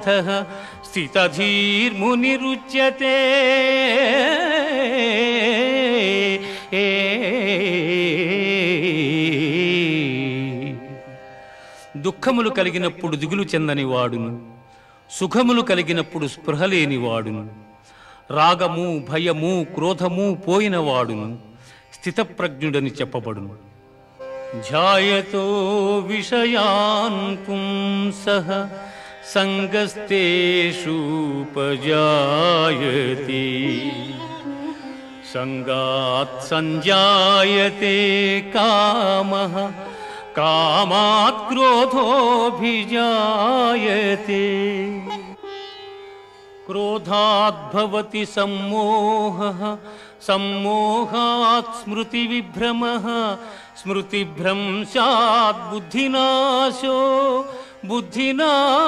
పార్థః స్థితధీర్మునిరుచ్యతే దుఃఖములు కలిగినప్పుడు దిగులు చెందని వాడును, సుఖములు కలిగినప్పుడు స్పృహ లేనివాడును, రాగము భయము క్రోధము పోయినవాడును స్థితప్రజ్ఞుడని చెప్పబడును. ధ్యాయతో విషయాన్ పుంసః సంగస్తేషూపజాయతే సంగాత్ సంజాయతే కామః కామాత్ క్రోధోభిజాయతే క్రోధాద్భవతి సమ్మోహః సమ్మోహాత్ స్మృతివిభ్రమః స్మృతిభ్రంశాత్ బుద్ధినాశో బుద్ధినాశ